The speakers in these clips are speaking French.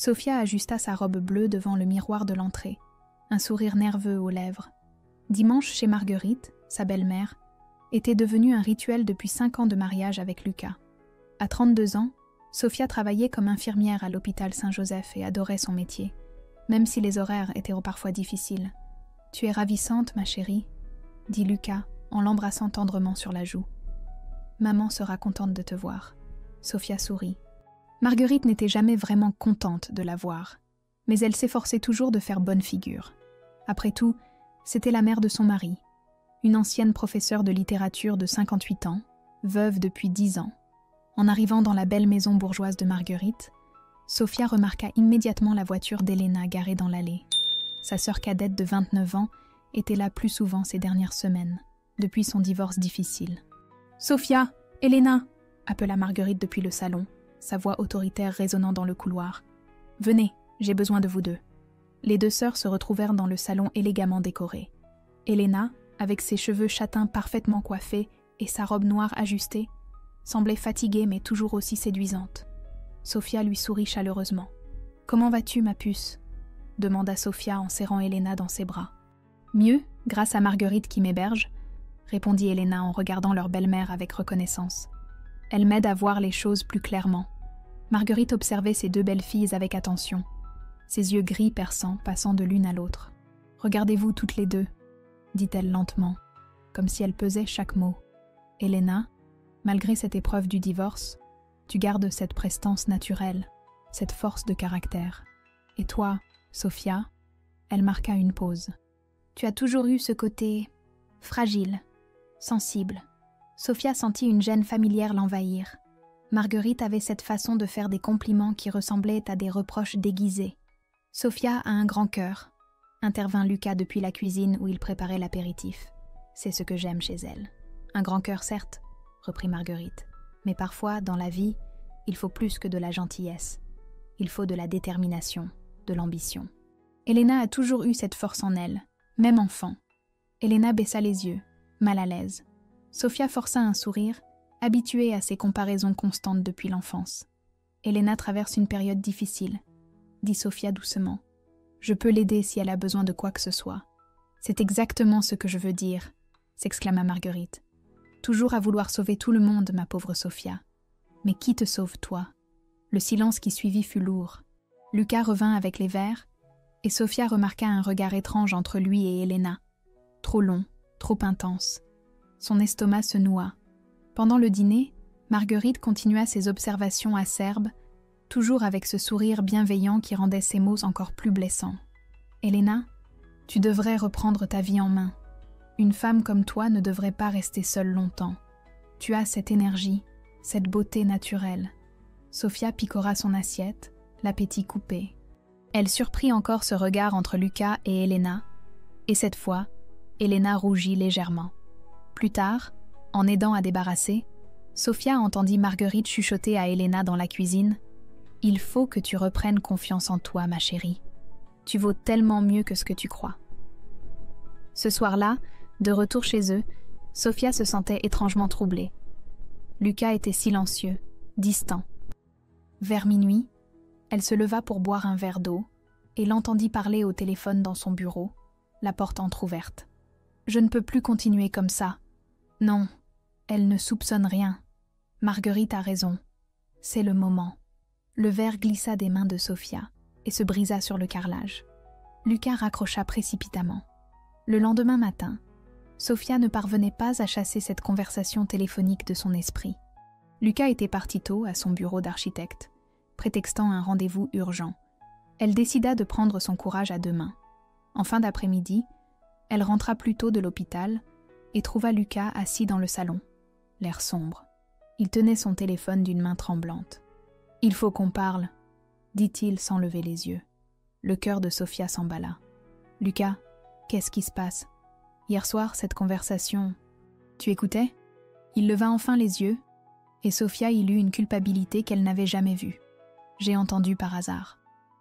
Sophia ajusta sa robe bleue devant le miroir de l'entrée, un sourire nerveux aux lèvres. Dimanche chez Marguerite, sa belle-mère, était devenu un rituel depuis 5 ans de mariage avec Lucas. À 32 ans, Sophia travaillait comme infirmière à l'hôpital Saint-Joseph et adorait son métier, même si les horaires étaient parfois difficiles. « Tu es ravissante, ma chérie », dit Lucas en l'embrassant tendrement sur la joue. « Maman sera contente de te voir. » Sophia sourit. Marguerite n'était jamais vraiment contente de la voir, mais elle s'efforçait toujours de faire bonne figure. Après tout, c'était la mère de son mari, une ancienne professeure de littérature de 58 ans, veuve depuis 10 ans. En arrivant dans la belle maison bourgeoise de Marguerite, Sophia remarqua immédiatement la voiture d'Elena garée dans l'allée. Sa sœur cadette de 29 ans était là plus souvent ces dernières semaines, depuis son divorce difficile. « Sophia, Elena !» appela Marguerite depuis le salon, sa voix autoritaire résonnant dans le couloir. « Venez, j'ai besoin de vous deux. » Les deux sœurs se retrouvèrent dans le salon élégamment décoré. Elena, avec ses cheveux châtains parfaitement coiffés et sa robe noire ajustée, semblait fatiguée mais toujours aussi séduisante. Sophia lui sourit chaleureusement. « Comment vas-tu, ma puce ?» demanda Sophia en serrant Elena dans ses bras. « Mieux, grâce à Marguerite qui m'héberge, » répondit Elena en regardant leur belle-mère avec reconnaissance. « Elle m'aide à voir les choses plus clairement. » Marguerite observait ses deux belles filles avec attention, ses yeux gris perçants passant de l'une à l'autre. « Regardez-vous toutes les deux, » dit-elle lentement, comme si elle pesait chaque mot. « Elena, malgré cette épreuve du divorce, tu gardes cette prestance naturelle, cette force de caractère. Et toi, Sophia, » elle marqua une pause. « Tu as toujours eu ce côté fragile, sensible. » Sophia sentit une gêne familière l'envahir. Marguerite avait cette façon de faire des compliments qui ressemblaient à des reproches déguisés. « Sophia a un grand cœur, » intervint Lucas depuis la cuisine où il préparait l'apéritif. « C'est ce que j'aime chez elle. »« Un grand cœur, certes, » reprit Marguerite. « Mais parfois, dans la vie, il faut plus que de la gentillesse. Il faut de la détermination, de l'ambition. » Elena a toujours eu cette force en elle, même enfant. Elena baissa les yeux, mal à l'aise. Sophia força un sourire, habituée à ces comparaisons constantes depuis l'enfance. « Elena traverse une période difficile, » dit Sophia doucement. « Je peux l'aider si elle a besoin de quoi que ce soit. »« C'est exactement ce que je veux dire, » s'exclama Marguerite. « Toujours à vouloir sauver tout le monde, ma pauvre Sophia. Mais qui te sauve, toi ?» Le silence qui suivit fut lourd. Lucas revint avec les verres, et Sophia remarqua un regard étrange entre lui et Elena. Trop long, trop intense. Son estomac se noua. Pendant le dîner, Marguerite continua ses observations acerbes, toujours avec ce sourire bienveillant qui rendait ses mots encore plus blessants. « Elena, tu devrais reprendre ta vie en main. Une femme comme toi ne devrait pas rester seule longtemps. Tu as cette énergie, cette beauté naturelle. » Sophia picora son assiette, l'appétit coupé. Elle surprit encore ce regard entre Lucas et Elena, et cette fois, Elena rougit légèrement. Plus tard, en aidant à débarrasser, Sophia entendit Marguerite chuchoter à Elena dans la cuisine « Il faut que tu reprennes confiance en toi, ma chérie. Tu vaux tellement mieux que ce que tu crois. » Ce soir-là, de retour chez eux, Sophia se sentait étrangement troublée. Lucas était silencieux, distant. Vers minuit, elle se leva pour boire un verre d'eau et l'entendit parler au téléphone dans son bureau, la porte entr'ouverte. « Je ne peux plus continuer comme ça. Non, elle ne soupçonne rien. Marguerite a raison. C'est le moment. » Le verre glissa des mains de Sophia et se brisa sur le carrelage. Lucas raccrocha précipitamment. Le lendemain matin, Sophia ne parvenait pas à chasser cette conversation téléphonique de son esprit. Lucas était parti tôt à son bureau d'architecte, prétextant un rendez-vous urgent. Elle décida de prendre son courage à deux mains. En fin d'après-midi, elle rentra plus tôt de l'hôpital et trouva Lucas assis dans le salon, l'air sombre. Il tenait son téléphone d'une main tremblante. « Il faut qu'on parle », dit-il sans lever les yeux. Le cœur de Sophia s'emballa. « Lucas, qu'est-ce qui se passe ? Hier soir, cette conversation... Tu écoutais ?» Il leva enfin les yeux, et Sophia y lut une culpabilité qu'elle n'avait jamais vue. « J'ai entendu par hasard.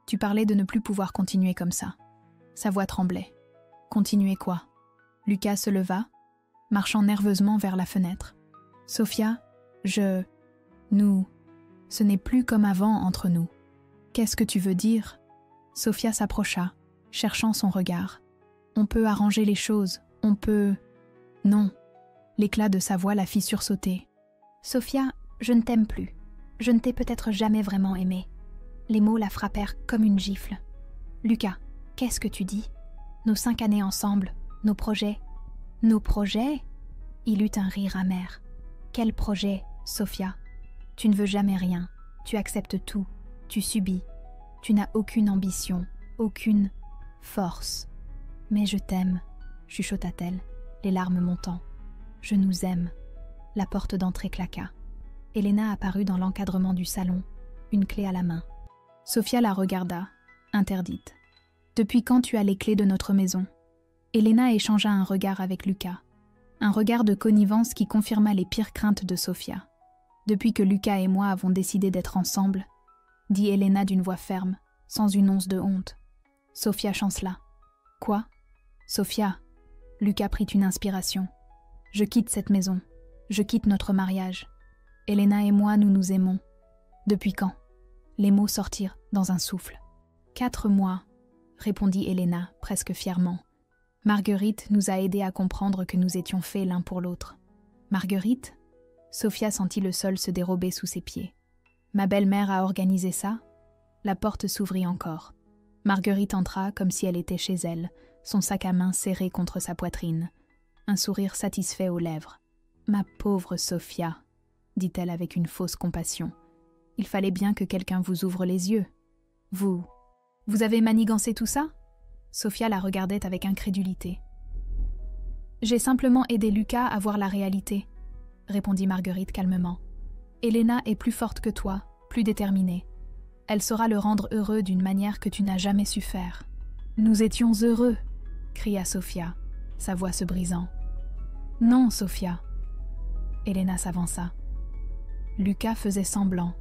Tu parlais de ne plus pouvoir continuer comme ça. » Sa voix tremblait. « Continuer quoi ?» Lucas se leva, marchant nerveusement vers la fenêtre. « Sophia, nous... Ce n'est plus comme avant entre nous. Qu'est-ce que tu veux dire ? Sophia s'approcha, cherchant son regard. On peut arranger les choses, on peut... Non. L'éclat de sa voix la fit sursauter. Sophia, je ne t'aime plus. Je ne t'ai peut-être jamais vraiment aimée. Les mots la frappèrent comme une gifle. Lucas, qu'est-ce que tu dis ? Nos 5 années ensemble, nos projets. Nos projets ? Il eut un rire amer. Quel projet, Sophia ? Tu ne veux jamais rien. Tu acceptes tout. Tu subis. Tu n'as aucune ambition, aucune force. Mais je t'aime, chuchota-t-elle, les larmes montant. Je nous aime. La porte d'entrée claqua. Elena apparut dans l'encadrement du salon, une clé à la main. Sophia la regarda, interdite. Depuis quand tu as les clés de notre maison ? Elena échangea un regard avec Lucas. Un regard de connivence qui confirma les pires craintes de Sophia. Depuis que Lucas et moi avons décidé d'être ensemble, dit Elena d'une voix ferme, sans une once de honte. Sophia chancela. Quoi ? Sophia. Lucas prit une inspiration. Je quitte cette maison. Je quitte notre mariage. Elena et moi, nous nous aimons. Depuis quand ? Les mots sortirent dans un souffle. 4 mois, répondit Elena, presque fièrement. Marguerite nous a aidés à comprendre que nous étions faits l'un pour l'autre. Marguerite ? Sophia sentit le sol se dérober sous ses pieds. Ma belle-mère a organisé ça ? La porte s'ouvrit encore. Marguerite entra comme si elle était chez elle, son sac à main serré contre sa poitrine. Un sourire satisfait aux lèvres. « Ma pauvre Sophia », dit-elle avec une fausse compassion. « Il fallait bien que quelqu'un vous ouvre les yeux. Vous avez manigancé tout ça ?» Sophia la regardait avec incrédulité. « J'ai simplement aidé Lucas à voir la réalité », répondit Marguerite calmement. « Elena est plus forte que toi, plus déterminée. Elle saura le rendre heureux d'une manière que tu n'as jamais su faire. »« Nous étions heureux !» cria Sophia, sa voix se brisant. « Non, Sophia !» Elena s'avança. Lucas faisait semblant,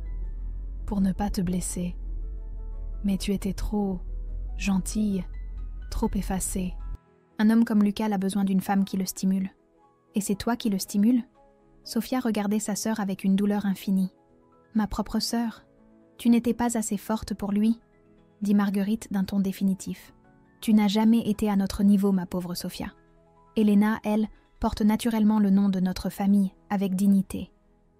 pour ne pas te blesser. Mais tu étais trop gentille, trop effacée. Un homme comme Lucas a besoin d'une femme qui le stimule. Et c'est toi qui le stimules ? Sophia regardait sa sœur avec une douleur infinie. « Ma propre sœur, tu n'étais pas assez forte pour lui », dit Marguerite d'un ton définitif. « Tu n'as jamais été à notre niveau, ma pauvre Sophia. Elena, elle, porte naturellement le nom de notre famille, avec dignité. »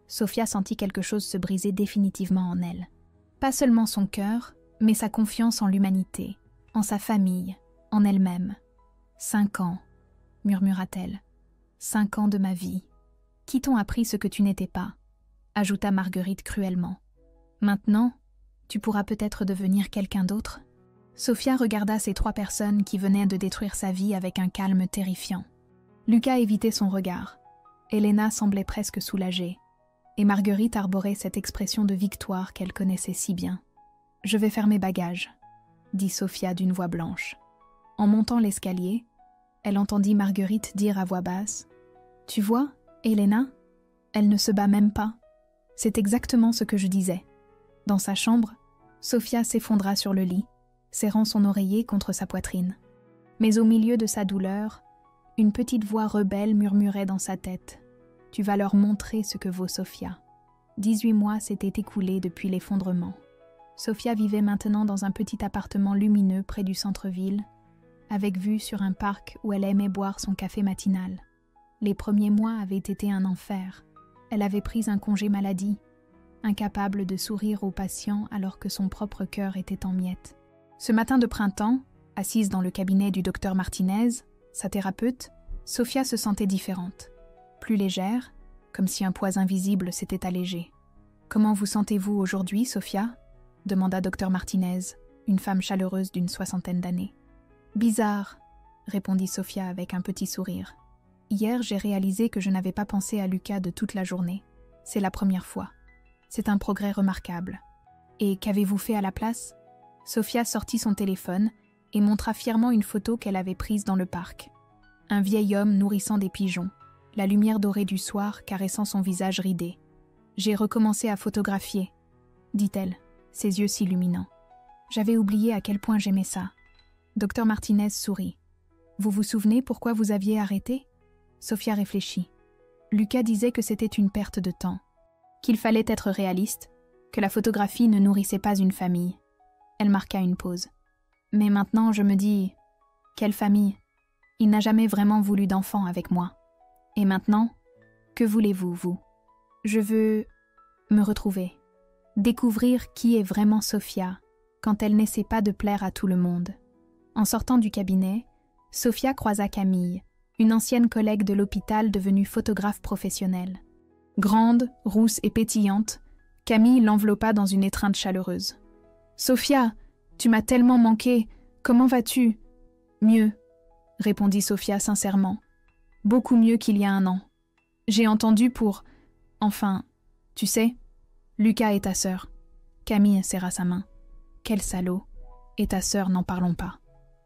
Sophia sentit quelque chose se briser définitivement en elle. Pas seulement son cœur, mais sa confiance en l'humanité, en sa famille, en elle-même. « 5 ans, murmura-t-elle. 5 ans de ma vie. Qui t'ont appris ce que tu n'étais pas ?» ajouta Marguerite cruellement. « Maintenant, tu pourras peut-être devenir quelqu'un d'autre ?» Sophia regarda ces 3 personnes qui venaient de détruire sa vie avec un calme terrifiant. Lucas évitait son regard. Elena semblait presque soulagée. Et Marguerite arborait cette expression de victoire qu'elle connaissait si bien. « Je vais faire mes bagages », dit Sophia d'une voix blanche. En montant l'escalier, elle entendit Marguerite dire à voix basse « Tu vois, Elena, elle ne se bat même pas. C'est exactement ce que je disais. » Dans sa chambre, Sophia s'effondra sur le lit, serrant son oreiller contre sa poitrine. Mais au milieu de sa douleur, une petite voix rebelle murmurait dans sa tête. « Tu vas leur montrer ce que vaut Sophia. » 18 mois s'étaient écoulés depuis l'effondrement. Sophia vivait maintenant dans un petit appartement lumineux près du centre-ville, avec vue sur un parc où elle aimait boire son café matinal. Les premiers mois avaient été un enfer. Elle avait pris un congé maladie, incapable de sourire aux patients alors que son propre cœur était en miettes. Ce matin de printemps, assise dans le cabinet du docteur Martinez, sa thérapeute, Sophia se sentait différente. Plus légère, comme si un poids invisible s'était allégé. « Comment vous sentez-vous aujourd'hui, Sophia ?» demanda docteur Martinez, une femme chaleureuse d'une 60aine d'années. « Bizarre », répondit Sophia avec un petit sourire. « Hier, j'ai réalisé que je n'avais pas pensé à Lucas de toute la journée. C'est la première fois. C'est un progrès remarquable. Et qu'avez-vous fait à la place ?» Sophia sortit son téléphone et montra fièrement une photo qu'elle avait prise dans le parc. Un vieil homme nourrissant des pigeons, la lumière dorée du soir caressant son visage ridé. « J'ai recommencé à photographier, » dit-elle, ses yeux s'illuminant. « J'avais oublié à quel point j'aimais ça. » Docteur Martinez sourit. « Vous vous souvenez pourquoi vous aviez arrêté ?» Sophia réfléchit. Lucas disait que c'était une perte de temps, qu'il fallait être réaliste, que la photographie ne nourrissait pas une famille. Elle marqua une pause. Mais maintenant, je me dis, quelle famille? Il n'a jamais vraiment voulu d'enfant avec moi. Et maintenant, que voulez-vous, vous? Je veux me retrouver, découvrir qui est vraiment Sophia quand elle n'essaie pas de plaire à tout le monde. En sortant du cabinet, Sophia croisa Camille, une ancienne collègue de l'hôpital devenue photographe professionnelle. Grande, rousse et pétillante, Camille l'enveloppa dans une étreinte chaleureuse. « Sophia, tu m'as tellement manqué, comment vas-tu ?»« Mieux, » répondit Sophia sincèrement. « Beaucoup mieux qu'il y a un an. J'ai entendu pour... Enfin, tu sais, Lucas est ta sœur. » Camille serra sa main. « Quel salaud. Et ta sœur, n'en parlons pas. »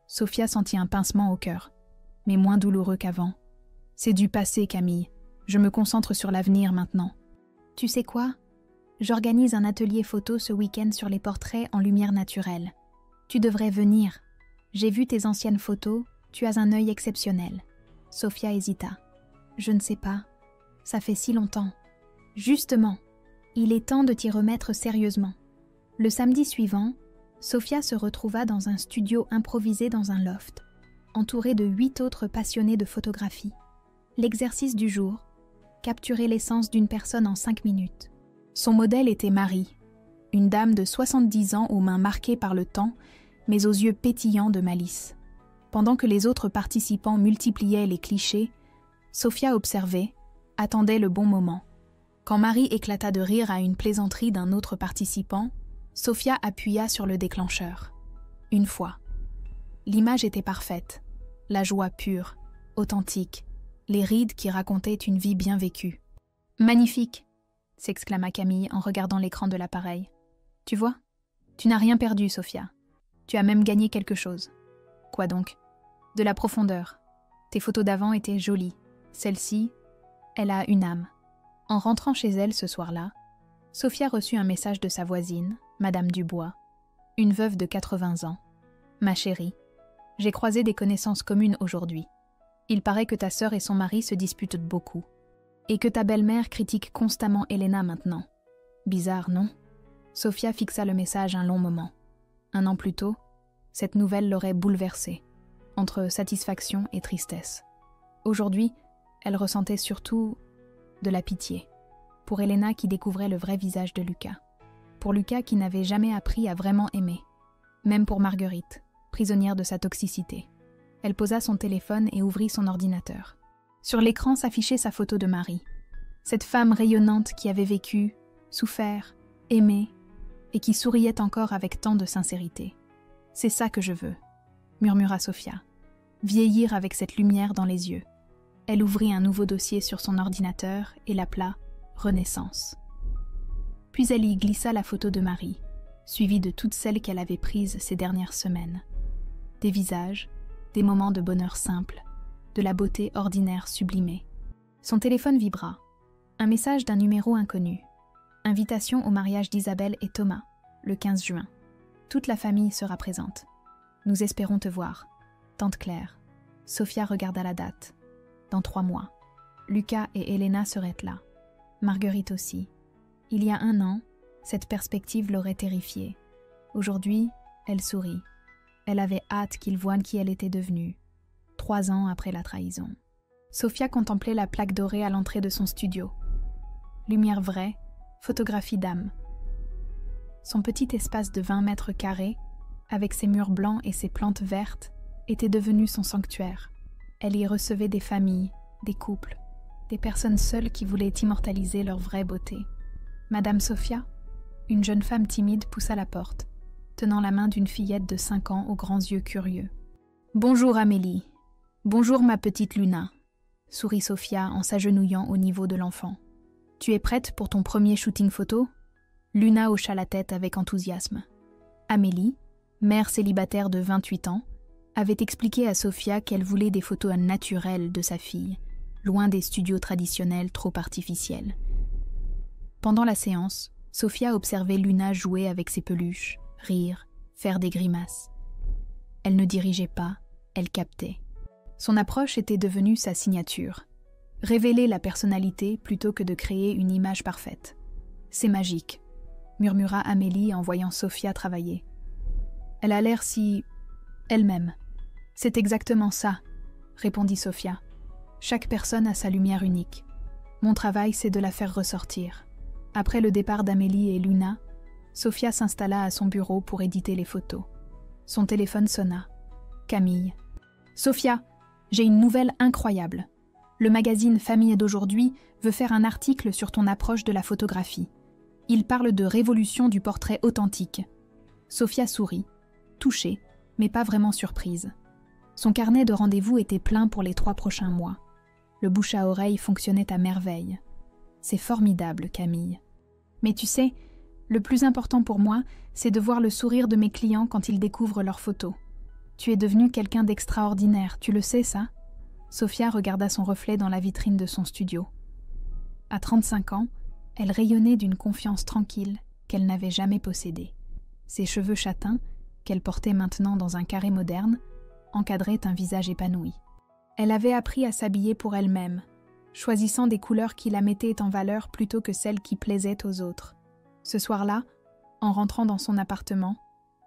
Sophia sentit un pincement au cœur, mais moins douloureux qu'avant. « C'est du passé, Camille. Je me concentre sur l'avenir maintenant. » « Tu sais quoi ? J'organise un atelier photo ce week-end sur les portraits en lumière naturelle. Tu devrais venir. J'ai vu tes anciennes photos, tu as un œil exceptionnel. » Sophia hésita. « Je ne sais pas. Ça fait si longtemps. » « Justement, il est temps de t'y remettre sérieusement. » Le samedi suivant, Sophia se retrouva dans un studio improvisé dans un loft, entourée de 8 autres passionnés de photographie. L'exercice du jour, capturer l'essence d'une personne en 5 minutes. Son modèle était Marie, une dame de 70 ans aux mains marquées par le temps, mais aux yeux pétillants de malice. Pendant que les autres participants multipliaient les clichés, Sophia observait, attendait le bon moment. Quand Marie éclata de rire à une plaisanterie d'un autre participant, Sophia appuya sur le déclencheur. Une fois. L'image était parfaite, la joie pure, authentique, les rides qui racontaient une vie bien vécue. « Magnifique !» s'exclama Camille en regardant l'écran de l'appareil. « Tu vois, tu n'as rien perdu, Sophia. Tu as même gagné quelque chose. » « Quoi donc ? » ?»« De la profondeur. Tes photos d'avant étaient jolies. Celle-ci, elle a une âme. » En rentrant chez elle ce soir-là, Sophia reçut un message de sa voisine, Madame Dubois, une veuve de 80 ans. « Ma chérie, j'ai croisé des connaissances communes aujourd'hui. Il paraît que ta sœur et son mari se disputent beaucoup. Et que ta belle-mère critique constamment Elena maintenant. Bizarre, non ?» Sophia fixa le message un long moment. 1 an plus tôt, cette nouvelle l'aurait bouleversée, entre satisfaction et tristesse. Aujourd'hui, elle ressentait surtout de la pitié, pour Elena qui découvrait le vrai visage de Lucas, pour Lucas qui n'avait jamais appris à vraiment aimer, même pour Marguerite, prisonnière de sa toxicité. Elle posa son téléphone et ouvrit son ordinateur. Sur l'écran s'affichait sa photo de Marie, cette femme rayonnante qui avait vécu, souffert, aimé, et qui souriait encore avec tant de sincérité. « C'est ça que je veux », murmura Sophia, vieillir avec cette lumière dans les yeux. Elle ouvrit un nouveau dossier sur son ordinateur et l'appela « Renaissance ». Puis elle y glissa la photo de Marie, suivie de toutes celles qu'elle avait prises ces dernières semaines. Des visages, des moments de bonheur simple, de la beauté ordinaire sublimée. Son téléphone vibra. Un message d'un numéro inconnu. Invitation au mariage d'Isabelle et Thomas, le 15 juin. Toute la famille sera présente. Nous espérons te voir. Tante Claire. Sophia regarda la date. Dans 3 mois. Lucas et Elena seraient là. Marguerite aussi. Il y a 1 an, cette perspective l'aurait terrifiée. Aujourd'hui, elle sourit. Elle avait hâte qu'il voie qui elle était devenue. 3 ans après la trahison. Sophia contemplait la plaque dorée à l'entrée de son studio. Lumière vraie, photographie d'âme. Son petit espace de 20 mètres carrés, avec ses murs blancs et ses plantes vertes, était devenu son sanctuaire. Elle y recevait des familles, des couples, des personnes seules qui voulaient immortaliser leur vraie beauté. Madame Sophia, une jeune femme timide, poussa la porte, tenant la main d'une fillette de 5 ans aux grands yeux curieux. « Bonjour Amélie. Bonjour ma petite Luna », sourit Sophia en s'agenouillant au niveau de l'enfant. « Tu es prête pour ton premier shooting photo ?» Luna hocha la tête avec enthousiasme. Amélie, mère célibataire de 28 ans, avait expliqué à Sophia qu'elle voulait des photos naturelles de sa fille, loin des studios traditionnels trop artificiels. Pendant la séance, Sophia observait Luna jouer avec ses peluches, rire, faire des grimaces. Elle ne dirigeait pas, elle captait. Son approche était devenue sa signature. Révéler la personnalité plutôt que de créer une image parfaite. « C'est magique », murmura Amélie en voyant Sophia travailler. Elle a l'air si... elle-même. C'est exactement ça, répondit Sofia. Chaque personne a sa lumière unique. Mon travail, c'est de la faire ressortir. Après le départ d'Amélie et Luna, Sofia s'installa à son bureau pour éditer les photos. Son téléphone sonna. Camille. « Sofia, j'ai une nouvelle incroyable. Le magazine Famille d'aujourd'hui veut faire un article sur ton approche de la photographie. Il parle de révolution du portrait authentique. » Sofia sourit, touchée, mais pas vraiment surprise. Son carnet de rendez-vous était plein pour les 3 prochains mois. Le bouche à oreille fonctionnait à merveille. C'est formidable, Camille. Mais tu sais, le plus important pour moi, c'est de voir le sourire de mes clients quand ils découvrent leurs photos. Tu es devenue quelqu'un d'extraordinaire, tu le sais, ça ? Sofia regarda son reflet dans la vitrine de son studio. À 35 ans, elle rayonnait d'une confiance tranquille qu'elle n'avait jamais possédée. Ses cheveux châtains, qu'elle portait maintenant dans un carré moderne, encadraient un visage épanoui. Elle avait appris à s'habiller pour elle-même, choisissant des couleurs qui la mettaient en valeur plutôt que celles qui plaisaient aux autres. Ce soir-là, en rentrant dans son appartement,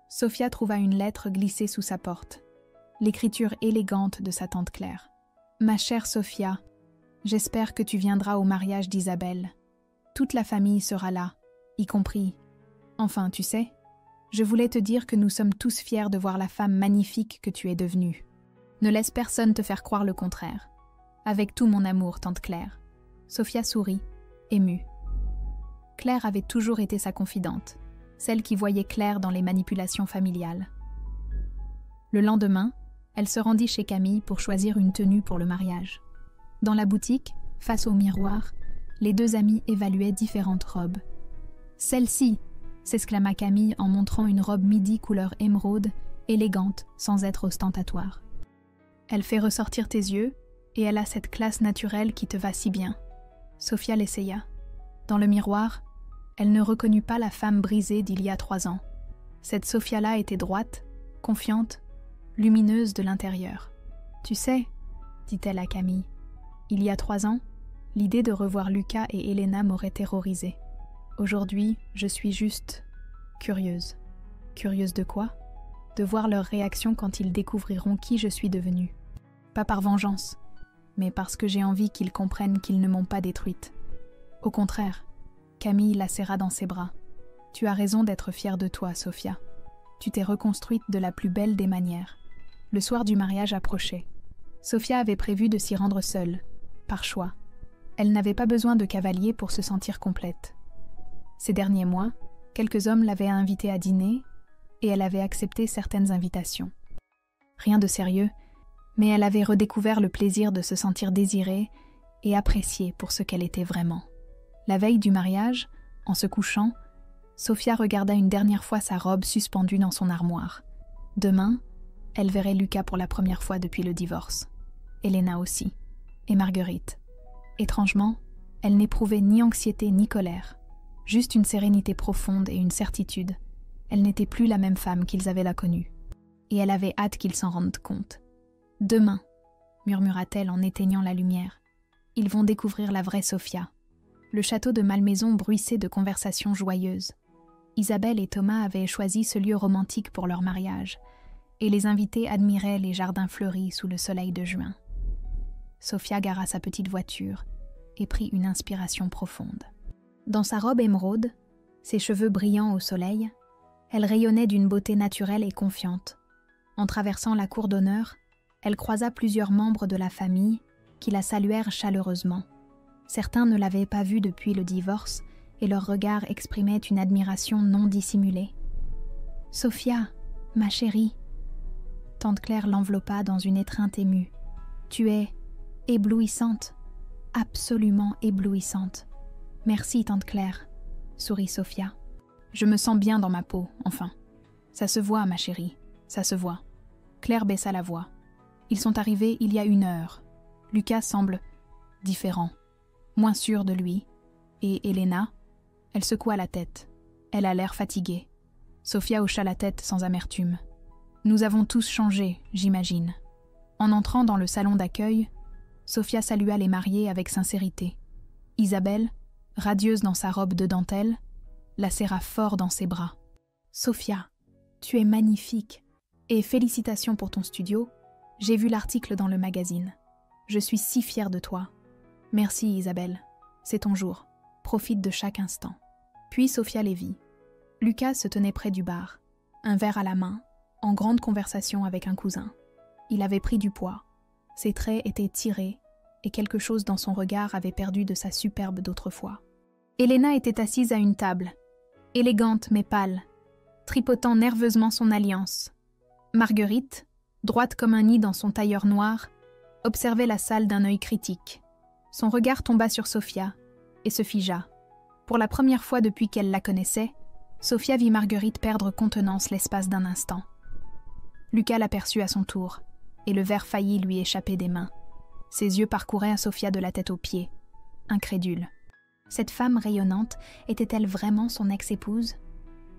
Sofia trouva une lettre glissée sous sa porte. L'écriture élégante de sa tante Claire. « Ma chère Sofia, j'espère que tu viendras au mariage d'Isabelle. Toute la famille sera là, y compris. Enfin, tu sais, je voulais te dire que nous sommes tous fiers de voir la femme magnifique que tu es devenue. Ne laisse personne te faire croire le contraire. Avec tout mon amour, tante Claire. » Sofia sourit, émue. Claire avait toujours été sa confidente, celle qui voyait clair dans les manipulations familiales. Le lendemain, elle se rendit chez Camille pour choisir une tenue pour le mariage. Dans la boutique, face au miroir, les 2 amies évaluaient différentes robes. « Celle-ci !» s'exclama Camille en montrant une robe midi couleur émeraude, élégante, sans être ostentatoire. « Elle fait ressortir tes yeux, et elle a cette classe naturelle qui te va si bien. » Sofia l'essaya. Dans le miroir, elle ne reconnut pas la femme brisée d'il y a 3 ans. Cette Sofia-là était droite, confiante, lumineuse de l'intérieur. « Tu sais, » dit-elle à Camille, « il y a 3 ans, l'idée de revoir Lucas et Elena m'aurait terrorisée. Aujourd'hui, je suis juste curieuse. » « Curieuse de quoi ? De voir leur réaction quand ils découvriront qui je suis devenue. Pas par vengeance, mais parce que j'ai envie qu'ils comprennent qu'ils ne m'ont pas détruite. Au contraire, Camille la serra dans ses bras. « Tu as raison d'être fière de toi, Sofia. Tu t'es reconstruite de la plus belle des manières. » Le soir du mariage approchait. Sofia avait prévu de s'y rendre seule, par choix. Elle n'avait pas besoin de cavalier pour se sentir complète. Ces derniers mois, quelques hommes l'avaient invitée à dîner et elle avait accepté certaines invitations. Rien de sérieux, mais elle avait redécouvert le plaisir de se sentir désirée et appréciée pour ce qu'elle était vraiment. La veille du mariage, en se couchant, Sofia regarda une dernière fois sa robe suspendue dans son armoire. Demain, elle verrait Lucas pour la première fois depuis le divorce. Elena aussi. Et Marguerite. Étrangement, elle n'éprouvait ni anxiété ni colère. Juste une sérénité profonde et une certitude. Elle n'était plus la même femme qu'ils avaient la connue. Et elle avait hâte qu'ils s'en rendent compte. « Demain, » murmura-t-elle en éteignant la lumière, « ils vont découvrir la vraie Sofia. » Le château de Malmaison bruissait de conversations joyeuses. Isabelle et Thomas avaient choisi ce lieu romantique pour leur mariage, et les invités admiraient les jardins fleuris sous le soleil de juin. Sofia gara sa petite voiture et prit une inspiration profonde. Dans sa robe émeraude, ses cheveux brillants au soleil, elle rayonnait d'une beauté naturelle et confiante. En traversant la cour d'honneur, elle croisa plusieurs membres de la famille qui la saluèrent chaleureusement. Certains ne l'avaient pas vue depuis le divorce et leur regard exprimait une admiration non dissimulée. « Sofia, ma chérie !» Tante Claire l'enveloppa dans une étreinte émue. « Tu es éblouissante, absolument éblouissante. » « Merci, tante Claire, » sourit Sofia. « Je me sens bien dans ma peau, enfin. Ça se voit, ma chérie, ça se voit. » Claire baissa la voix. Ils sont arrivés il y a 1 heure. Lucas semble différent, moins sûr de lui. Et Elena, elle secoua la tête. Elle a l'air fatiguée. Sofia hocha la tête sans amertume. « Nous avons tous changé, j'imagine. » En entrant dans le salon d'accueil, Sofia salua les mariés avec sincérité. Isabelle, radieuse dans sa robe de dentelle, la serra fort dans ses bras. « Sofia, Tu es magnifique. Et félicitations pour ton studio. J'ai vu l'article dans le magazine. Je suis si fière de toi. Merci Isabelle. C'est ton jour. Profite de chaque instant. Puis Sophia les vit. Lucas se tenait près du bar, un verre à la main, en grande conversation avec un cousin. Il avait pris du poids. Ses traits étaient tirés et quelque chose dans son regard avait perdu de sa superbe d'autrefois. Elena était assise à une table, élégante mais pâle, tripotant nerveusement son alliance. Marguerite, droite comme un nid dans son tailleur noir, observait la salle d'un œil critique. Son regard tomba sur Sophia et se figea. Pour la première fois depuis qu'elle la connaissait, Sophia vit Marguerite perdre contenance l'espace d'un instant. Lucas l'aperçut à son tour, et le verre faillit lui échapper des mains. Ses yeux parcouraient Sophia de la tête aux pieds, incrédule. Cette femme rayonnante était-elle vraiment son ex-épouse ?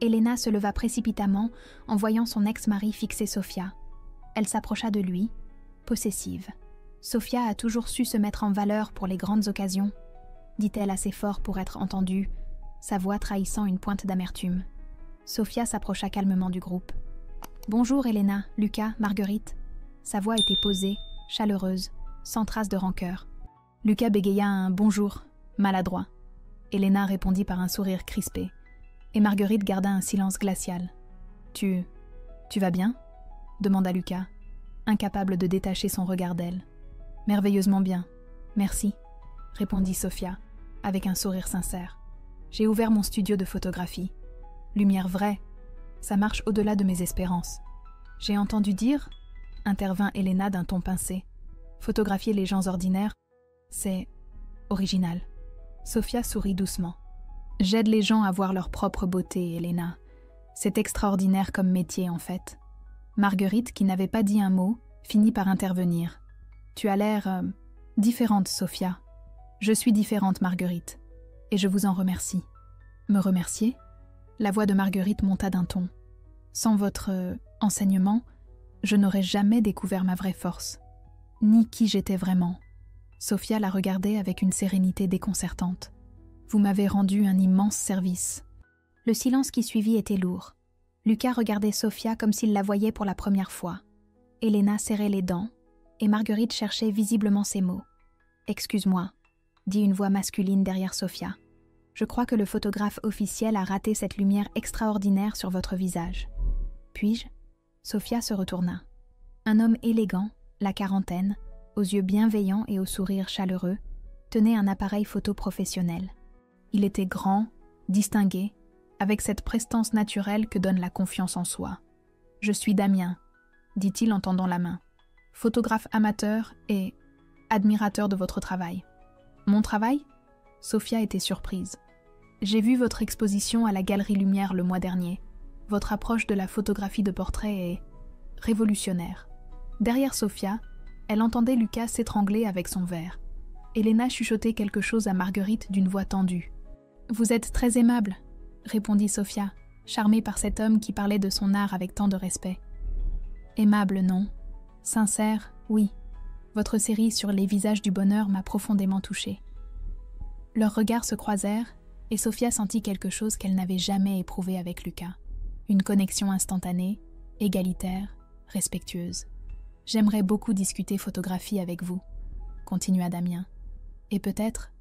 Elena se leva précipitamment en voyant son ex-mari fixer Sophia. Elle s'approcha de lui, possessive. Sophia a toujours su se mettre en valeur pour les grandes occasions, dit-elle assez fort pour être entendue, sa voix trahissant une pointe d'amertume. Sophia s'approcha calmement du groupe. « Bonjour Elena, Lucas, Marguerite. » Sa voix était posée, chaleureuse, sans trace de rancœur. Lucas bégaya un « bonjour », maladroit. Elena répondit par un sourire crispé, et Marguerite garda un silence glacial. « Tu vas bien ?» demanda Lucas, incapable de détacher son regard d'elle. « Merveilleusement bien, merci », répondit Sophia, avec un sourire sincère. « J'ai ouvert mon studio de photographie. Lumière vraie, ça marche au-delà de mes espérances. J'ai entendu dire, intervint Elena d'un ton pincé, photographier les gens ordinaires, c'est original. » Sophia sourit doucement. « J'aide les gens à voir leur propre beauté, Elena. C'est extraordinaire comme métier, en fait. » Marguerite, qui n'avait pas dit un mot, finit par intervenir. « Tu as l'air différente, Sophia. »« Je suis différente, Marguerite. Et je vous en remercie. » « Me remercier ?» La voix de Marguerite monta d'un ton. « Sans votre enseignement, je n'aurais jamais découvert ma vraie force, ni qui j'étais vraiment. » Sophia la regardait avec une sérénité déconcertante. « Vous m'avez rendu un immense service. » Le silence qui suivit était lourd. Lucas regardait Sophia comme s'il la voyait pour la première fois. Elena serrait les dents, et Marguerite cherchait visiblement ses mots. « Excuse-moi », dit une voix masculine derrière Sophia. « Je crois que le photographe officiel a raté cette lumière extraordinaire sur votre visage. » Puis-je ? Sophia se retourna. Un homme élégant, la quarantaine, aux yeux bienveillants et au sourire chaleureux, tenait un appareil photo professionnel. Il était grand, distingué, avec cette prestance naturelle que donne la confiance en soi. « Je suis Damien », dit-il en tendant la main, « photographe amateur et admirateur de votre travail. » « Mon travail ? » Sophia était surprise. « J'ai vu votre exposition à la Galerie Lumière le mois dernier. Votre approche de la photographie de portrait est révolutionnaire. » Derrière Sophia, elle entendait Lucas s'étrangler avec son verre. Elena chuchotait quelque chose à Marguerite d'une voix tendue. « Vous êtes très aimable, » répondit Sophia, charmée par cet homme qui parlait de son art avec tant de respect. « Aimable, non. Sincère, oui. Votre série sur les visages du bonheur m'a profondément touchée. » Leurs regards se croisèrent et Sophia sentit quelque chose qu'elle n'avait jamais éprouvé avec Lucas. Une connexion instantanée, égalitaire, respectueuse. « J'aimerais beaucoup discuter photographie avec vous, » continua Damien. « Et peut-être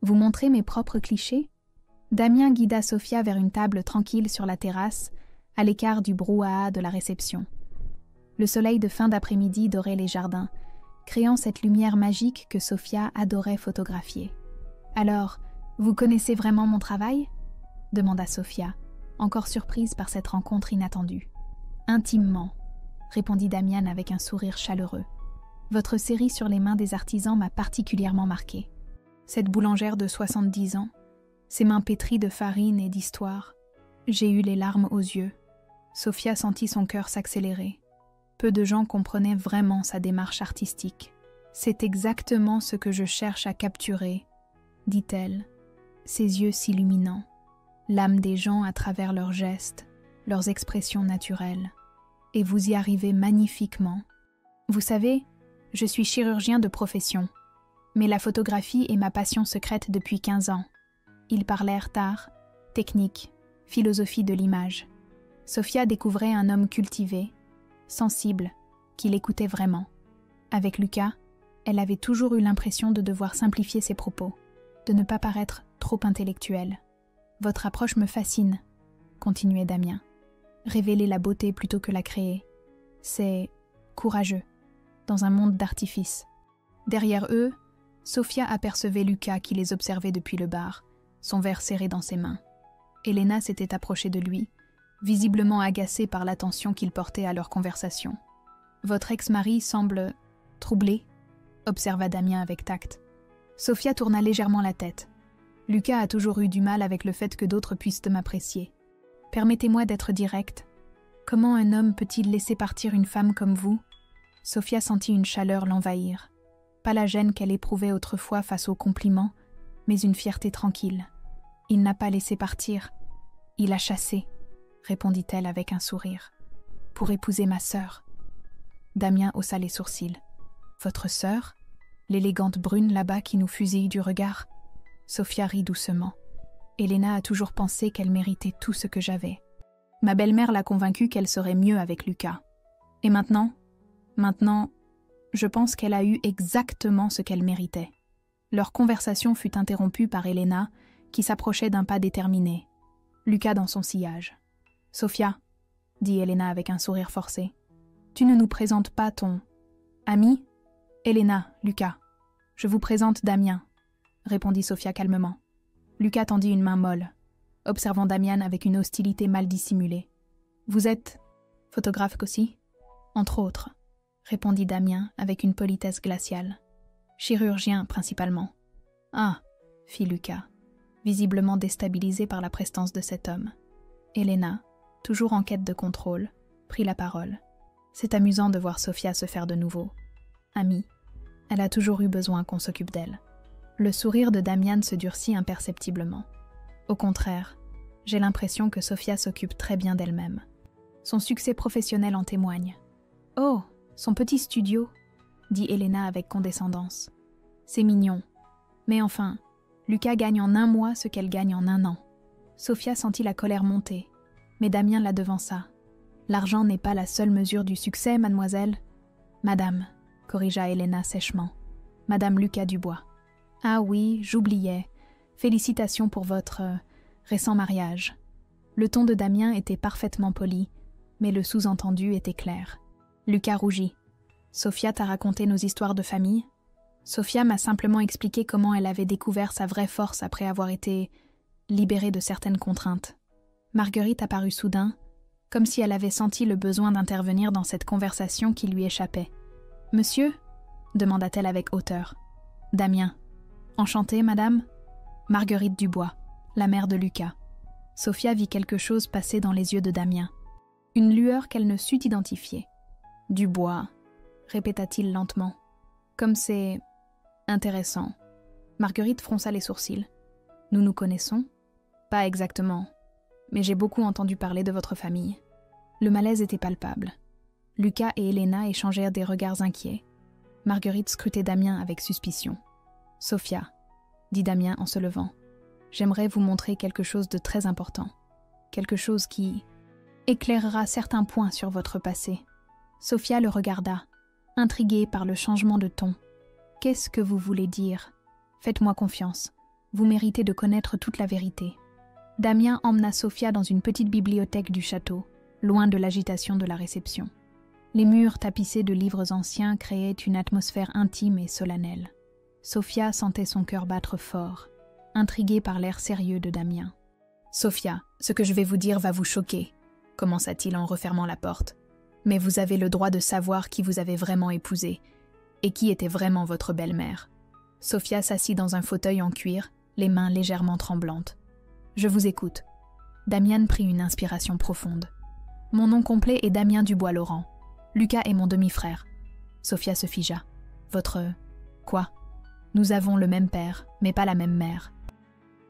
vous montrer mes propres clichés ?» Damien guida Sophia vers une table tranquille sur la terrasse, à l'écart du brouhaha de la réception. Le soleil de fin d'après-midi dorait les jardins, créant cette lumière magique que Sophia adorait photographier. « Alors, vous connaissez vraiment mon travail ?» demanda Sophia, encore surprise par cette rencontre inattendue. « Intimement, » répondit Damien avec un sourire chaleureux. « Votre série sur les mains des artisans m'a particulièrement marquée. Cette boulangère de 70 ans, ses mains pétries de farine et d'histoire. J'ai eu les larmes aux yeux. » Sophia sentit son cœur s'accélérer. Peu de gens comprenaient vraiment sa démarche artistique. « C'est exactement ce que je cherche à capturer, » dit-elle, ses yeux s'illuminant, l'âme des gens à travers leurs gestes, leurs expressions naturelles. Et vous y arrivez magnifiquement. Vous savez, je suis chirurgien de profession, mais la photographie est ma passion secrète depuis 15 ans. Ils parlèrent art, technique, philosophie de l'image. Sophia découvrait un homme cultivé, sensible, qui l'écoutait vraiment. Avec Lucas, elle avait toujours eu l'impression de devoir simplifier ses propos, de ne pas paraître trop intellectuelle. « Votre approche me fascine », continuait Damien. « Révéler la beauté plutôt que la créer. C'est courageux, dans un monde d'artifice. » Derrière eux, Sophia apercevait Lucas qui les observait depuis le bar, son verre serré dans ses mains. Elena s'était approchée de lui, visiblement agacée par l'attention qu'il portait à leur conversation. « Votre ex-mari semble troublé », observa Damien avec tact. Sophia tourna légèrement la tête. « Lucas a toujours eu du mal avec le fait que d'autres puissent m'apprécier. Permettez-moi d'être directe. Comment un homme peut-il laisser partir une femme comme vous ?» Sophia sentit une chaleur l'envahir. Pas la gêne qu'elle éprouvait autrefois face aux compliments, mais une fierté tranquille. « Il n'a pas laissé partir. Il a chassé, » répondit-elle avec un sourire. « Pour épouser ma sœur. » Damien haussa les sourcils. « Votre sœur ? L'élégante brune là-bas qui nous fusille du regard ?» Sophia rit doucement. « Elena a toujours pensé qu'elle méritait tout ce que j'avais. Ma belle-mère l'a convaincue qu'elle serait mieux avec Lucas. Et maintenant, je pense qu'elle a eu exactement ce qu'elle méritait. » Leur conversation fut interrompue par Elena, qui s'approchait d'un pas déterminé. Lucas dans son sillage. « Sophia, » dit Elena avec un sourire forcé, « tu ne nous présentes pas ton ami ?»« Elena, Lucas, je vous présente Damien, » répondit Sophia calmement. Lucas tendit une main molle, observant Damien avec une hostilité mal dissimulée. « Vous êtes photographe aussi ?»« Entre autres, » répondit Damien avec une politesse glaciale. « Chirurgien, principalement. »« Ah » fit Lucas, visiblement déstabilisé par la prestance de cet homme. Elena, toujours en quête de contrôle, prit la parole. « C'est amusant de voir Sophia se faire de nouveau. Amie, elle a toujours eu besoin qu'on s'occupe d'elle. » Le sourire de Damien se durcit imperceptiblement. Au contraire, j'ai l'impression que Sophia s'occupe très bien d'elle-même. Son succès professionnel en témoigne. « Oh, son petit studio !» dit Elena avec condescendance. « C'est mignon. Mais enfin, Lucas gagne en un mois ce qu'elle gagne en un an. » Sophia sentit la colère monter, mais Damien la devança. « L'argent n'est pas la seule mesure du succès, mademoiselle. »« Madame », corrigea Elena sèchement. « Madame Lucas Dubois. »« Ah oui, j'oubliais. Félicitations pour votre récent mariage. » Le ton de Damien était parfaitement poli, mais le sous-entendu était clair. Lucas rougit. « Sophia t'a raconté nos histoires de famille ?» Sophia m'a simplement expliqué comment elle avait découvert sa vraie force après avoir été libérée de certaines contraintes. Marguerite apparut soudain, comme si elle avait senti le besoin d'intervenir dans cette conversation qui lui échappait. « Monsieur ?» demanda-t-elle avec hauteur. « Damien. »« Enchantée, madame ?» Marguerite Dubois, la mère de Lucas. Sophia vit quelque chose passer dans les yeux de Damien. Une lueur qu'elle ne sut identifier. « Dubois », répéta-t-il lentement. « Comme c'est intéressant. » Marguerite fronça les sourcils. « Nous nous connaissons ? » ?»« Pas exactement. Mais j'ai beaucoup entendu parler de votre famille. » Le malaise était palpable. Lucas et Elena échangèrent des regards inquiets. Marguerite scrutait Damien avec suspicion. « Sophia, » dit Damien en se levant, « j'aimerais vous montrer quelque chose de très important. Quelque chose qui éclairera certains points sur votre passé. » Sophia le regarda, intriguée par le changement de ton. « Qu'est-ce que vous voulez dire ? Faites-moi confiance. Vous méritez de connaître toute la vérité. » Damien emmena Sophia dans une petite bibliothèque du château, loin de l'agitation de la réception. Les murs tapissés de livres anciens créaient une atmosphère intime et solennelle. Sophia sentait son cœur battre fort, intriguée par l'air sérieux de Damien. « Sophia, ce que je vais vous dire va vous choquer, » commença-t-il en refermant la porte. « Mais vous avez le droit de savoir qui vous avez vraiment épousé, et qui était vraiment votre belle-mère. » Sophia s'assit dans un fauteuil en cuir, les mains légèrement tremblantes. « Je vous écoute. » Damien prit une inspiration profonde. « Mon nom complet est Damien Dubois-Laurent. Lucas est mon demi-frère. » Sophia se figea. « Votre... quoi ? Nous avons le même père, mais pas la même mère. »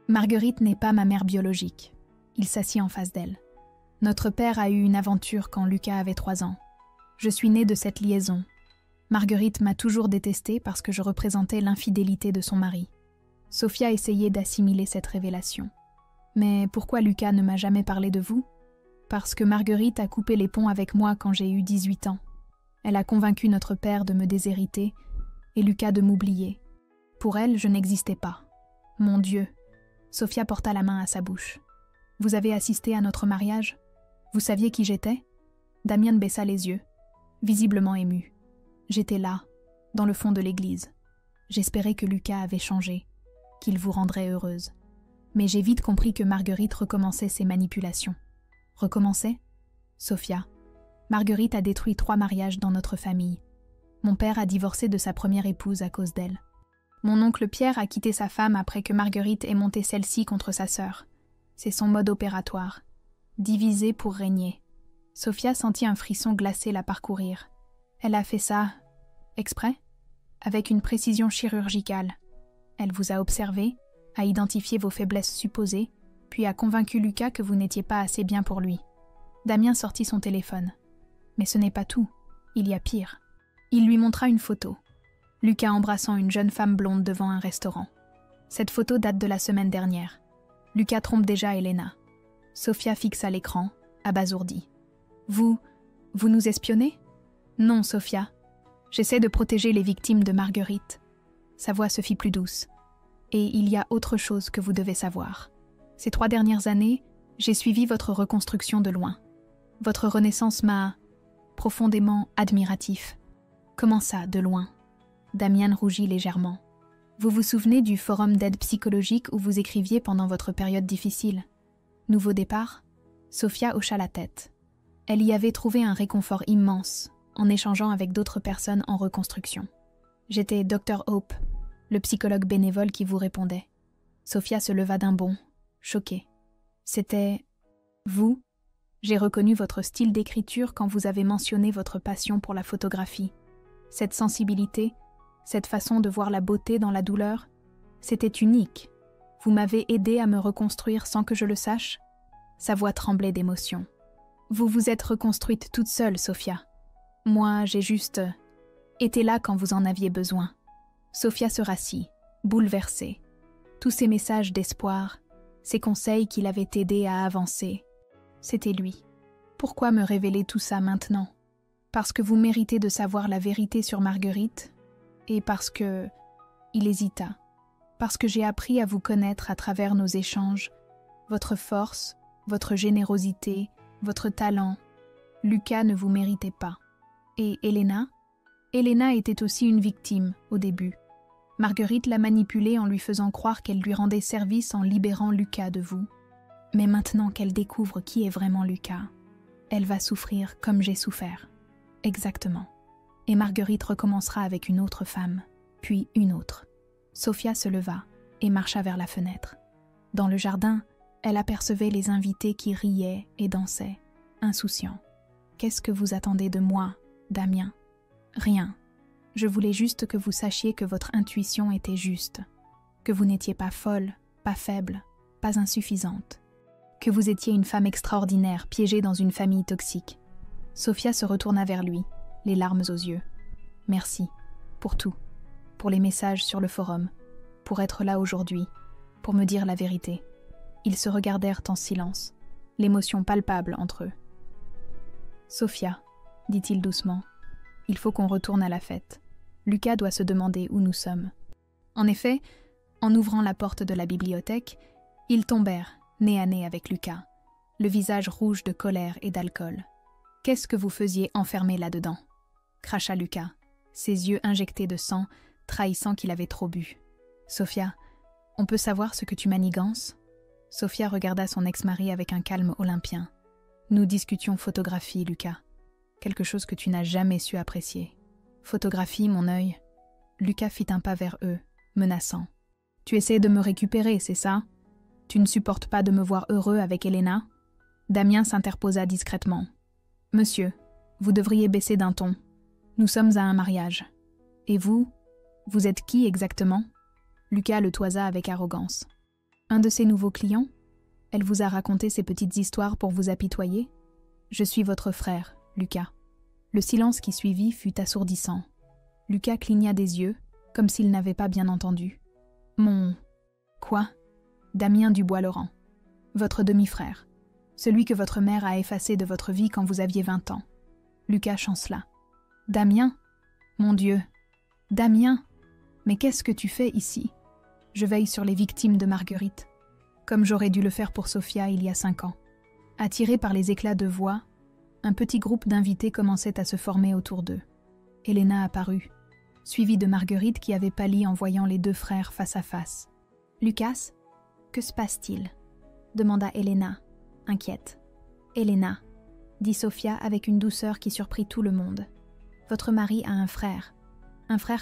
Marguerite n'est pas ma mère biologique. Il s'assit en face d'elle. « Notre père a eu une aventure quand Lucas avait 3 ans. Je suis née de cette liaison. Marguerite m'a toujours détestée parce que je représentais l'infidélité de son mari. » Sophia essayait d'assimiler cette révélation. « Mais pourquoi Lucas ne m'a jamais parlé de vous ? Parce que Marguerite a coupé les ponts avec moi quand j'ai eu 18 ans. Elle a convaincu notre père de me déshériter et Lucas de m'oublier. Pour elle, je n'existais pas. Mon Dieu. Sophia porta la main à sa bouche. Vous avez assisté à notre mariage? Vous saviez qui j'étais? Damien baissa les yeux, visiblement ému. J'étais là, dans le fond de l'église. J'espérais que Lucas avait changé, qu'il vous rendrait heureuse. Mais j'ai vite compris que Marguerite recommençait ses manipulations. Recommençait? Sophia. Marguerite a détruit 3 mariages dans notre famille. Mon père a divorcé de sa première épouse à cause d'elle. Mon oncle Pierre a quitté sa femme après que Marguerite ait monté celle-ci contre sa sœur. C'est son mode opératoire. Diviser pour régner. Sophia sentit un frisson glacé la parcourir. Elle a fait ça, exprès, avec une précision chirurgicale. Elle vous a observé, a identifié vos faiblesses supposées, puis a convaincu Lucas que vous n'étiez pas assez bien pour lui. Damien sortit son téléphone. Mais ce n'est pas tout, il y a pire. Il lui montra une photo. Lucas embrassant une jeune femme blonde devant un restaurant. Cette photo date de la semaine dernière. Lucas trompe déjà Elena. Sophia fixa l'écran, abasourdie. Vous nous espionnez? Non, Sophia. J'essaie de protéger les victimes de Marguerite. Sa voix se fit plus douce. Et il y a autre chose que vous devez savoir. Ces 3 dernières années, j'ai suivi votre reconstruction de loin. Votre renaissance m'a profondément admiratif. Comment ça, de loin? Damian rougit légèrement. Vous vous souvenez du forum d'aide psychologique où vous écriviez pendant votre période difficile? Nouveau départ? Sophia hocha la tête. Elle y avait trouvé un réconfort immense en échangeant avec d'autres personnes en reconstruction. J'étais Dr Hope, le psychologue bénévole qui vous répondait. Sophia se leva d'un bond, choquée. C'était vous? J'ai reconnu votre style d'écriture quand vous avez mentionné votre passion pour la photographie. Cette sensibilité, cette façon de voir la beauté dans la douleur, c'était unique. Vous m'avez aidé à me reconstruire sans que je le sache? Sa voix tremblait d'émotion. Vous vous êtes reconstruite toute seule, Sophia. Moi, j'ai juste été là quand vous en aviez besoin. Sophia se rassit, bouleversée. Tous ces messages d'espoir, ces conseils qui l'avaient aidée à avancer, c'était lui. Pourquoi me révéler tout ça maintenant? Parce que vous méritez de savoir la vérité sur Marguerite et parce que... Il hésita. Parce que j'ai appris à vous connaître à travers nos échanges, votre force, votre générosité, votre talent. Lucas ne vous méritait pas. Et Elena? Elena était aussi une victime au début. Marguerite l'a manipulée en lui faisant croire qu'elle lui rendait service en libérant Lucas de vous. Mais maintenant qu'elle découvre qui est vraiment Lucas, elle va souffrir comme j'ai souffert. Exactement. Et Marguerite recommencera avec une autre femme, puis une autre. Sophia se leva et marcha vers la fenêtre. Dans le jardin, elle apercevait les invités qui riaient et dansaient, insouciants. « Qu'est-ce que vous attendez de moi, Damien ?»« Rien. Je voulais juste que vous sachiez que votre intuition était juste, que vous n'étiez pas folle, pas faible, pas insuffisante, que vous étiez une femme extraordinaire piégée dans une famille toxique. » Sophia se retourna vers lui, les larmes aux yeux. « Merci, pour tout, pour les messages sur le forum, pour être là aujourd'hui, pour me dire la vérité. » Ils se regardèrent en silence, l'émotion palpable entre eux. « Sophia, dit-il doucement, il faut qu'on retourne à la fête. Lucas doit se demander où nous sommes. » En effet, en ouvrant la porte de la bibliothèque, ils tombèrent, nez à nez avec Lucas, le visage rouge de colère et d'alcool. « Qu'est-ce que vous faisiez enfermé là-dedans » cracha Lucas, ses yeux injectés de sang, trahissant qu'il avait trop bu. « Sophia, on peut savoir ce que tu manigances ?» Sophia regarda son ex-mari avec un calme olympien. « Nous discutions photographie, Lucas. Quelque chose que tu n'as jamais su apprécier. Photographie, mon œil. » Lucas fit un pas vers eux, menaçant. « Tu essaies de me récupérer, c'est ça? Tu ne supportes pas de me voir heureux avec Elena ?» Damien s'interposa discrètement. « Monsieur, vous devriez baisser d'un ton. Nous sommes à un mariage. Et vous êtes qui exactement ?» Lucas le toisa avec arrogance. « Un de ses nouveaux clients? Elle vous a raconté ces petites histoires pour vous apitoyer? Je suis votre frère, Lucas. » Le silence qui suivit fut assourdissant. Lucas cligna des yeux, comme s'il n'avait pas bien entendu. « Mon... Quoi ?» Damien Dubois-Laurent. « Votre demi-frère. Celui que votre mère a effacé de votre vie quand vous aviez 20 ans. Lucas chancela. Damien? Mon Dieu. Damien? Mais qu'est-ce que tu fais ici? Je veille sur les victimes de Marguerite, comme j'aurais dû le faire pour Sophia il y a 5 ans. Attirés par les éclats de voix, un petit groupe d'invités commençait à se former autour d'eux. Elena apparut, suivie de Marguerite qui avait pâli en voyant les deux frères face à face. « Lucas, que se passe-t-il » demanda Elena, inquiète. « Elena, » dit Sophia avec une douceur qui surprit tout le monde. « Votre mari a un frère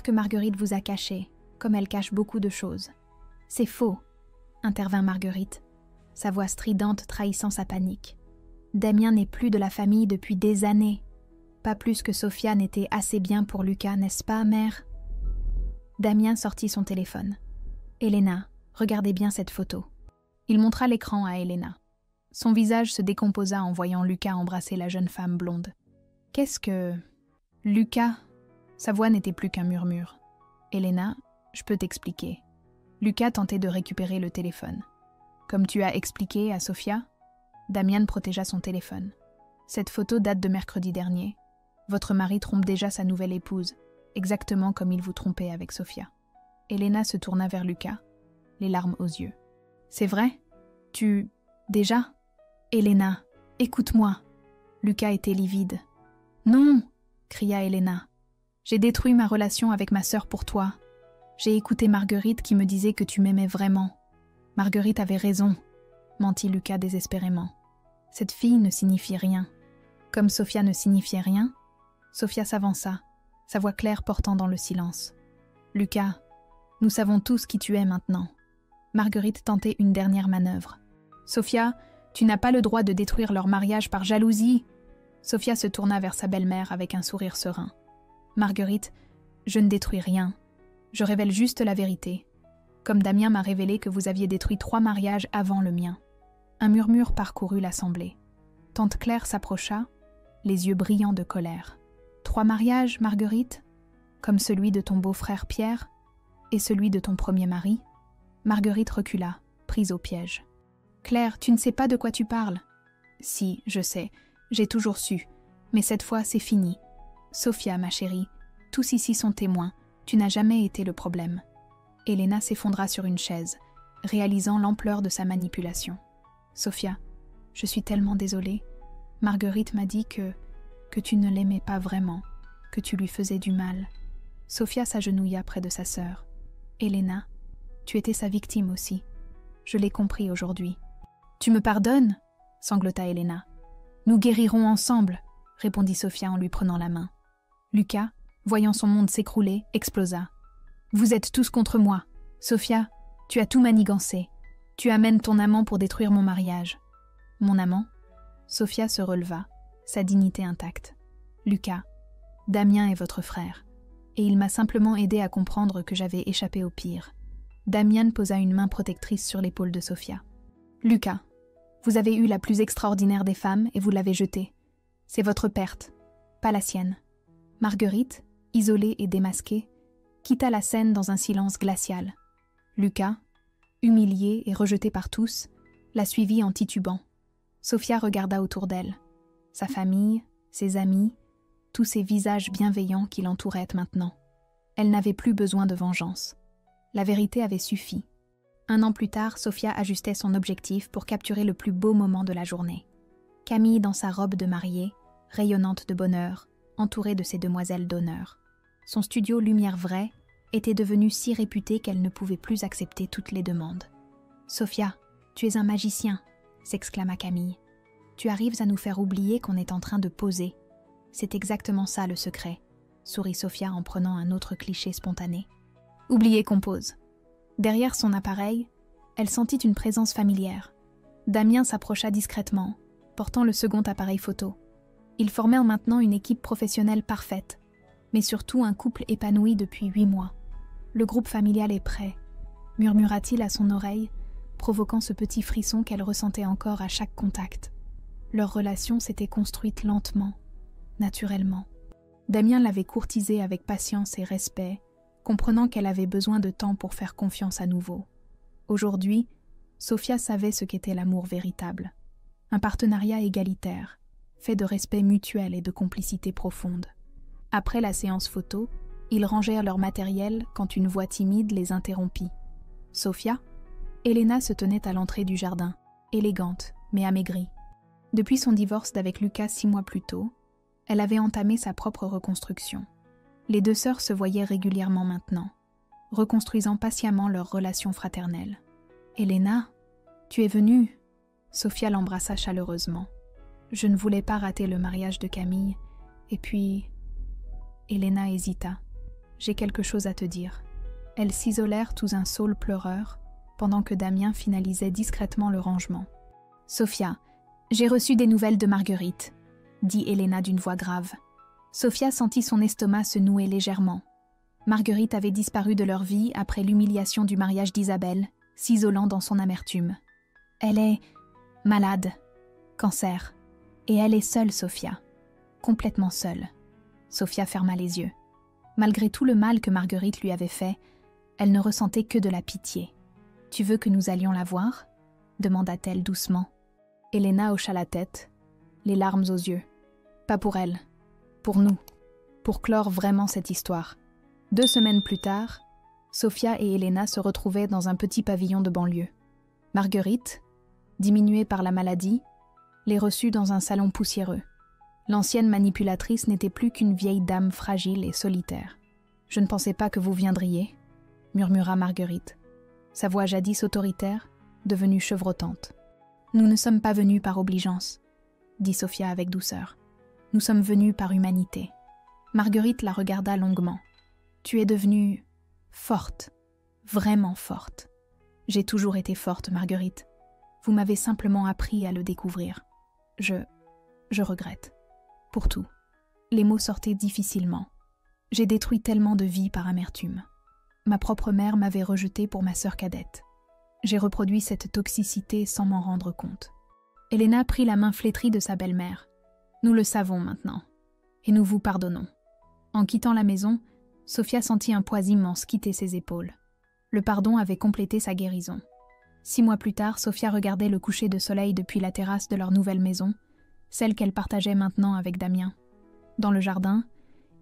que Marguerite vous a caché, comme elle cache beaucoup de choses. »« C'est faux » intervint Marguerite, sa voix stridente trahissant sa panique. « Damien n'est plus de la famille depuis des années. Pas plus que Sophia n'était assez bien pour Lucas, n'est-ce pas, mère ?» Damien sortit son téléphone. « Elena, regardez bien cette photo. » Il montra l'écran à Elena. Son visage se décomposa en voyant Lucas embrasser la jeune femme blonde. « Qu'est-ce que... Lucas ?» Sa voix n'était plus qu'un murmure. « Elena, je peux t'expliquer. » Lucas tentait de récupérer le téléphone. « Comme tu as expliqué à Sophia ?» Damien protégea son téléphone. « Cette photo date de mercredi dernier. Votre mari trompe déjà sa nouvelle épouse, exactement comme il vous trompait avec Sophia. » Elena se tourna vers Lucas, les larmes aux yeux. « C'est vrai? Tu... déjà ?»« Elena, écoute-moi. » Lucas était livide. « Non !» cria Elena. « J'ai détruit ma relation avec ma sœur pour toi. J'ai écouté Marguerite qui me disait que tu m'aimais vraiment. Marguerite avait raison, » mentit Lucas désespérément. Cette fille ne signifie rien. Comme Sophia ne signifiait rien, Sophia s'avança, sa voix claire portant dans le silence. « Lucas, nous savons tous qui tu es maintenant. » Marguerite tentait une dernière manœuvre. « Sophia, tu n'as pas le droit de détruire leur mariage par jalousie. » Sophia se tourna vers sa belle-mère avec un sourire serein. « Marguerite, je ne détruis rien. Je révèle juste la vérité. Comme Damien m'a révélé que vous aviez détruit 3 mariages avant le mien. » Un murmure parcourut l'assemblée. Tante Claire s'approcha, les yeux brillants de colère. « 3 mariages, Marguerite? Comme celui de ton beau-frère Pierre et celui de ton premier mari ?» Marguerite recula, prise au piège. « Claire, tu ne sais pas de quoi tu parles. »« Si, je sais, j'ai toujours su, mais cette fois c'est fini. Sophia, ma chérie, tous ici sont témoins, tu n'as jamais été le problème. » Elena s'effondra sur une chaise, réalisant l'ampleur de sa manipulation. « Sophia, je suis tellement désolée. Marguerite m'a dit que tu ne l'aimais pas vraiment, que tu lui faisais du mal. » Sophia s'agenouilla près de sa sœur. « Elena, tu étais sa victime aussi. Je l'ai compris aujourd'hui. »« Tu me pardonnes ?» sanglota Elena. « Nous guérirons ensemble » répondit Sophia en lui prenant la main. Lucas, voyant son monde s'écrouler, explosa. « Vous êtes tous contre moi. Sophia, tu as tout manigancé. Tu amènes ton amant pour détruire mon mariage. » « Mon amant ?» Sophia se releva, sa dignité intacte. « Lucas, Damien est votre frère, et il m'a simplement aidé à comprendre que j'avais échappé au pire. » Damien posa une main protectrice sur l'épaule de Sophia. « Lucas, vous avez eu la plus extraordinaire des femmes et vous l'avez jetée. C'est votre perte, pas la sienne. » Marguerite, isolée et démasquée, quitta la scène dans un silence glacial. Lucas, humilié et rejeté par tous, la suivit en titubant. Sophia regarda autour d'elle. Sa famille, ses amis, tous ces visages bienveillants qui l'entouraient maintenant. Elle n'avait plus besoin de vengeance. La vérité avait suffi. 1 an plus tard, Sophia ajustait son objectif pour capturer le plus beau moment de la journée. Camille dans sa robe de mariée, rayonnante de bonheur, entourée de ses demoiselles d'honneur. Son studio Lumière Vraie était devenu si réputé qu'elle ne pouvait plus accepter toutes les demandes. « Sophia, tu es un magicien !» s'exclama Camille. « Tu arrives à nous faire oublier qu'on est en train de poser. C'est exactement ça le secret, » sourit Sophia en prenant un autre cliché spontané. « Oubliez qu'on pose. » Derrière son appareil, elle sentit une présence familière. Damien s'approcha discrètement, portant le second appareil photo. Ils formèrent maintenant une équipe professionnelle parfaite, mais surtout un couple épanoui depuis 8 mois. « Le groupe familial est prêt », murmura-t-il à son oreille, provoquant ce petit frisson qu'elle ressentait encore à chaque contact. Leur relation s'était construite lentement, naturellement. Damien l'avait courtisée avec patience et respect, comprenant qu'elle avait besoin de temps pour faire confiance à nouveau. Aujourd'hui, Sophia savait ce qu'était l'amour véritable. Un partenariat égalitaire, fait de respect mutuel et de complicité profonde. Après la séance photo, ils rangèrent leur matériel quand une voix timide les interrompit. « Sofia ?» Elena se tenait à l'entrée du jardin, élégante, mais amaigrie. Depuis son divorce d'avec Lucas 6 mois plus tôt, elle avait entamé sa propre reconstruction. Les deux sœurs se voyaient régulièrement maintenant, reconstruisant patiemment leur relation fraternelle. « Elena, tu es venue ?» Sofia l'embrassa chaleureusement. « Je ne voulais pas rater le mariage de Camille, et puis... » Elena hésita. « J'ai quelque chose à te dire. » Elles s'isolèrent tous un saule pleureur, pendant que Damien finalisait discrètement le rangement. « Sofia, j'ai reçu des nouvelles de Marguerite, » dit Elena d'une voix grave. Sofia sentit son estomac se nouer légèrement. Marguerite avait disparu de leur vie après l'humiliation du mariage d'Isabelle, s'isolant dans son amertume. Elle est malade, cancer, et elle est seule, Sofia, complètement seule. Sofia ferma les yeux. Malgré tout le mal que Marguerite lui avait fait, elle ne ressentait que de la pitié. « Tu veux que nous allions la voir ?» demanda-t-elle doucement. Elena hocha la tête, les larmes aux yeux. « Pas pour elle, pour nous, pour clore vraiment cette histoire. » 2 semaines plus tard, Sofia et Elena se retrouvaient dans un petit pavillon de banlieue. Marguerite, diminuée par la maladie, les reçut dans un salon poussiéreux. L'ancienne manipulatrice n'était plus qu'une vieille dame fragile et solitaire. « Je ne pensais pas que vous viendriez, » murmura Marguerite, sa voix jadis autoritaire, devenue chevrotante. « Nous ne sommes pas venus par obligeance, » dit Sofia avec douceur. « Nous sommes venus par humanité. » Marguerite la regarda longuement. « Tu es devenue forte, vraiment forte. » « J'ai toujours été forte, Marguerite. Vous m'avez simplement appris à le découvrir. Je regrette. Pour tout. » Les mots sortaient difficilement. J'ai détruit tellement de vies par amertume. Ma propre mère m'avait rejetée pour ma sœur cadette. J'ai reproduit cette toxicité sans m'en rendre compte. Elena prit la main flétrie de sa belle-mère. « Nous le savons maintenant. Et nous vous pardonnons. » En quittant la maison, Sofia sentit un poids immense quitter ses épaules. Le pardon avait complété sa guérison. 6 mois plus tard, Sofia regardait le coucher de soleil depuis la terrasse de leur nouvelle maison, celle qu'elle partageait maintenant avec Damien. Dans le jardin,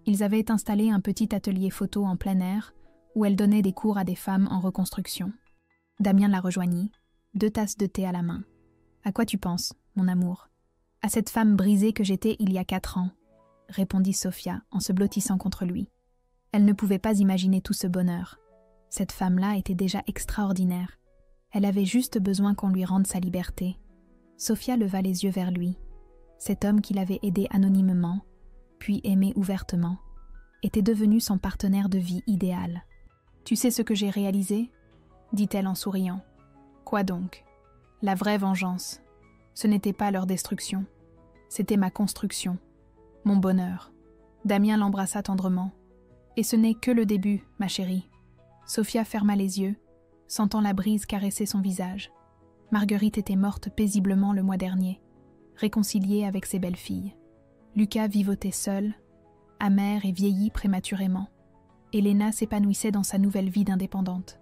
ils avaient installé un petit atelier photo en plein air où elle donnait des cours à des femmes en reconstruction. Damien la rejoignit, 2 tasses de thé à la main. « À quoi tu penses, mon amour ?»« À cette femme brisée que j'étais il y a 4 ans, » répondit Sofia en se blottissant contre lui. Elle ne pouvait pas imaginer tout ce bonheur. Cette femme-là était déjà extraordinaire. Elle avait juste besoin qu'on lui rende sa liberté. Sofia leva les yeux vers lui. Cet homme qui l'avait aidé anonymement, puis aimé ouvertement, était devenu son partenaire de vie idéal. « Tu sais ce que j'ai réalisé ?» dit-elle en souriant. « Quoi donc ? La vraie vengeance. Ce n'était pas leur destruction. C'était ma construction. Mon bonheur. » Damien l'embrassa tendrement. « Et ce n'est que le début, ma chérie. » Sofia ferma les yeux, sentant la brise caresser son visage. Marguerite était morte paisiblement le mois dernier, réconciliée avec ses belles-filles. Lucas vivotait seul, amer et vieilli prématurément. Elena s'épanouissait dans sa nouvelle vie d'indépendante.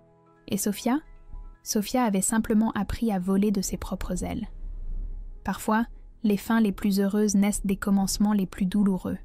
Et Sofia ? Sofia avait simplement appris à voler de ses propres ailes. Parfois, les fins les plus heureuses naissent des commencements les plus douloureux.